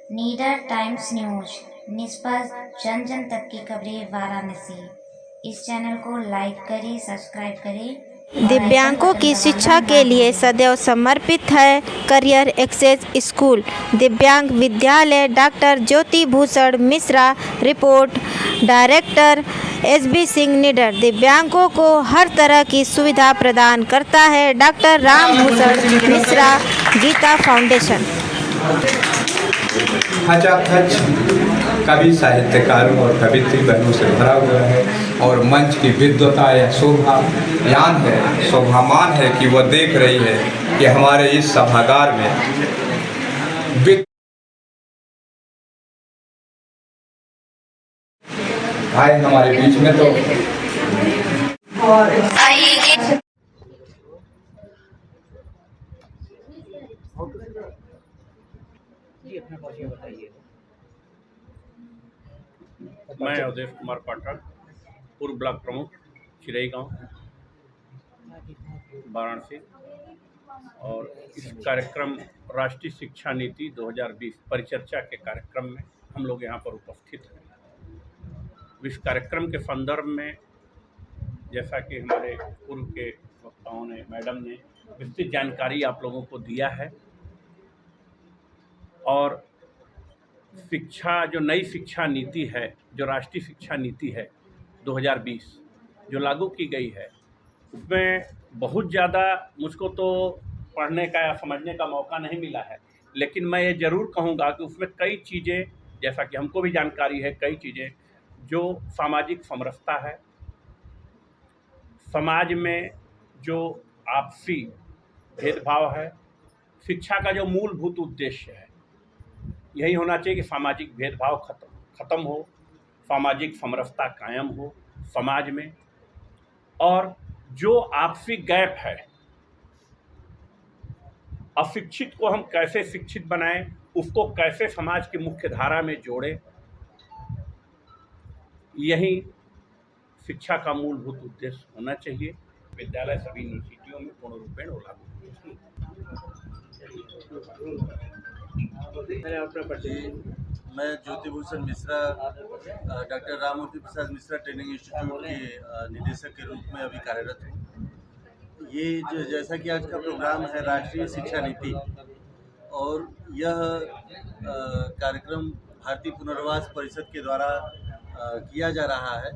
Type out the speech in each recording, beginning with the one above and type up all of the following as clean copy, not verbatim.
नीडर times news, निष्पक्ष जन जन तक की खबरें वाराणसी। इस चैनल को लाइक करें, सब्सक्राइब करें। दिव्यांगों की शिक्षा के लिए सदैव समर्पित है करियर एक्सेस स्कूल दिव्यांग विद्यालय। Doctor Jyoti Bhushan Mishra report. Director SB Singh निडर दिव्यांगों को हर तरह की सुविधा प्रदान करता है। Doctor Ram Bhushan Mishra Geeta foundation. खचाखच कवि साहित्यकारों और कवित्री बहनों से भरा हुआ है और मंच की विद्वता या शोभामान है कि वह देख रही है कि हमारे इस सभागार में आए हमारे बीच में। तो मैं अवधेश कुमार पाठक, पूर्व ब्लॉक प्रमुख चिरई गांव वाराणसी, और इस कार्यक्रम राष्ट्रीय शिक्षा नीति 2020 परिचर्चा के कार्यक्रम में हम लोग यहाँ पर उपस्थित हैं। इस कार्यक्रम के संदर्भ में जैसा कि हमारे पूर्व के वक्ताओं ने, मैडम ने विस्तृत जानकारी आप लोगों को दिया है, और शिक्षा जो नई शिक्षा नीति है, जो राष्ट्रीय शिक्षा नीति है 2020 जो लागू की गई है, उसमें बहुत ज़्यादा मुझको तो पढ़ने का या समझने का मौका नहीं मिला है, लेकिन मैं ये ज़रूर कहूँगा कि उसमें कई चीज़ें, जैसा कि हमको भी जानकारी है, कई चीज़ें जो सामाजिक समरसता है, समाज में जो आपसी भेदभाव है, शिक्षा का जो मूलभूत उद्देश्य है यही होना चाहिए कि सामाजिक भेदभाव खत्म हो, सामाजिक समरसता कायम हो समाज में, और जो आपसी गैप है, अशिक्षित को हम कैसे शिक्षित बनाएं, उसको कैसे समाज की मुख्य धारा में जोड़ें, यही शिक्षा का मूलभूत उद्देश्य होना चाहिए। विद्यालय सभी यूनिवर्सिटियों में पूर्ण रूपेण लागू। मैं ज्योति भूषण मिश्रा, डॉक्टर राममूर्ति प्रसाद मिश्रा ट्रेनिंग इंस्टीट्यूट के निदेशक के रूप में अभी कार्यरत हूँ। ये जो जैसा कि आज का प्रोग्राम है राष्ट्रीय शिक्षा नीति, और यह कार्यक्रम भारतीय पुनर्वास परिषद के द्वारा किया जा रहा है,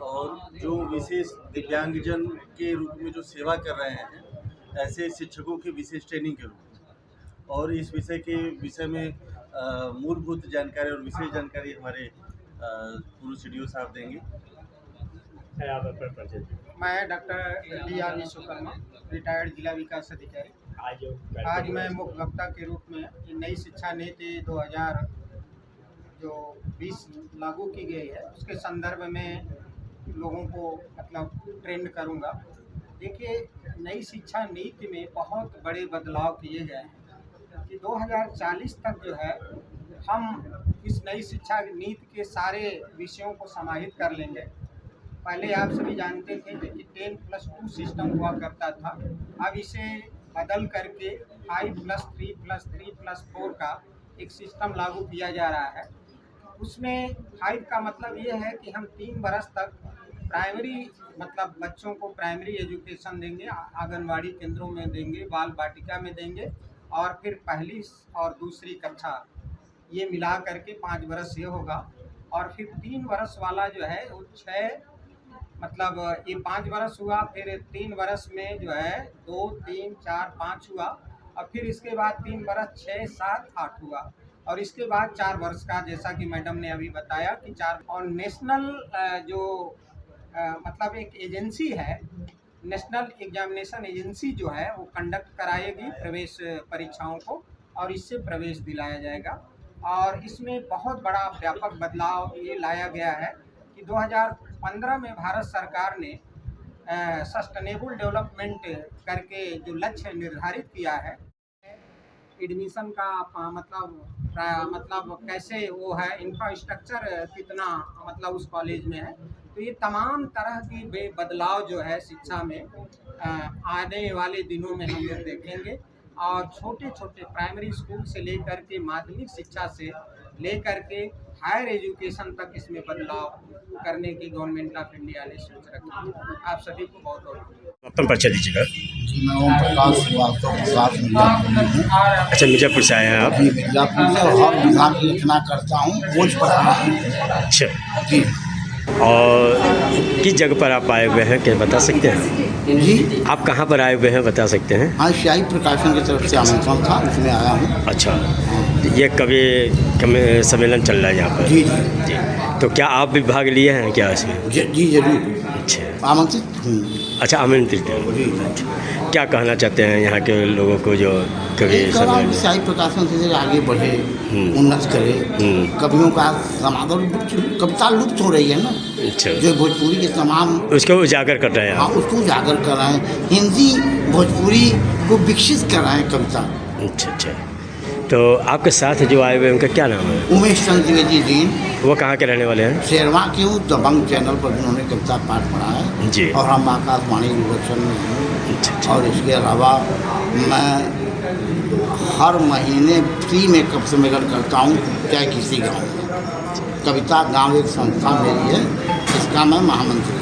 और जो विशेष दिव्यांगजन के रूप में जो सेवा कर रहे हैं ऐसे शिक्षकों की विशेष ट्रेनिंग के रूप में, और इस विषय में मूलभूत जानकारी और विशेष जानकारी हमारे पूर्व CDO साहब देंगे। मैं डॉक्टर DR विश्वकर्मा, रिटायर्ड जिला विकास अधिकारी। आज मैं मुख्य वक्ता के रूप में नई शिक्षा नीति 2020 लागू की गई है उसके संदर्भ में लोगों को मतलब ट्रेंड करूंगा। देखिए, नई शिक्षा नीति में बहुत बड़े बदलाव किए गए हैं कि 2040 तक जो है हम इस नई शिक्षा नीति के सारे विषयों को समाहित कर लेंगे। पहले आप सभी जानते थे कि 10+2 सिस्टम हुआ करता था, अब इसे बदल करके 5+3+3+4 का एक सिस्टम लागू किया जा रहा है। उसमें 5 का मतलब ये है कि हम 3 बरस तक प्राइमरी मतलब बच्चों को प्राइमरी एजुकेशन देंगे, आंगनवाड़ी केंद्रों में देंगे, बाल वाटिका में देंगे, और फिर पहली और दूसरी कक्षा ये मिला करके 5 बरस ये होगा। और फिर 3 बरस वाला जो है वो 6 मतलब ये 5 बरस हुआ, फिर 3 बरस में जो है 2, 3, 4, 5 हुआ, और फिर इसके बाद 3 बरस 6, 7, 8 हुआ, और इसके बाद 4 वर्ष का, जैसा कि मैडम ने अभी बताया कि 4। और नेशनल जो मतलब एक एजेंसी है, नेशनल एग्जामिनेशन एजेंसी जो है वो कंडक्ट कराएगी प्रवेश परीक्षाओं को, और इससे प्रवेश दिलाया जाएगा। और इसमें बहुत बड़ा व्यापक बदलाव ये लाया गया है कि 2015 में भारत सरकार ने सस्टेनेबल डेवलपमेंट करके जो लक्ष्य निर्धारित किया है, एडमिशन का मतलब कैसे वो है, इंफ्रास्ट्रक्चर कितना मतलब उस कॉलेज में है, तो ये तमाम तरह की बदलाव जो है शिक्षा में आने वाले दिनों में हम लोग देखेंगे। और छोटे छोटे प्राइमरी स्कूल से लेकर के माध्यमिक शिक्षा से लेकर के हायर एजुकेशन तक इसमें बदलाव करने की गवर्नमेंट ऑफ इंडिया ने सोच रखी है। आप सभी को बहुत बहुत अपना परिचय दीजिएगा। जी, मैं ओम प्रकाश श्रीवास्तव प्रसाद मिर्जापुर में हूँ। अच्छा, मिर्जापुर से आए हैं आप? जी, मिर्जापुर से और हर विभाग की रचना करता हूँ, खोज पढ़ता हूँ। अच्छा, जी और किस जगह पर आप आए हुए हैं, क्या बता सकते हैं? जी, आप कहाँ पर आए हुए हैं, बता सकते हैं? हाँ, स्याही प्रकाशन की तरफ से आमंत्रण था, उसमें आया हूँ। अच्छा, ये कभी सम्मेलन चल रहा है यहाँ पर? जी जी जी, तो क्या आप भी भाग लिए हैं क्या इसमें? जी जरूर, अच्छा, आमंत्रित हूँ। अच्छा, आमंत्रित हैं। जी, क्या कहना चाहते हैं यहाँ के लोगों को जो कभी सम्मेलन? स्याही प्रकाशन से आगे बढ़े, उन्नत करे। कवियों का समाधान, कविता लुप्त हो रही है ना, अच्छा, जो भोजपुरी के तमाम, उसको उजागर कर रहे हैं हाँ, आप? उसको उजागर कर रहे हैं, हिंदी भोजपुरी को विकसित कर रहे हैं कविता। अच्छा अच्छा, तो आपके साथ जो आए हुए हैं उनका क्या नाम है? उमेश चंद्र द्विवेदी जी, वो कहाँ के रहने वाले हैं? शेरवा के हूँ, दबंग चैनल पर उन्होंने कविता पाठ पढ़ा है जी। और हम आकाशवाणी दूरदर्शन में हूँ। अच्छा, और इसके अलावा मैं हर महीने फ्री में कब सम्मेलन करता हूँ, चाहे किसी गांव में। कविता गांव एक संस्था मेरी है, इसका मैं महामंत्री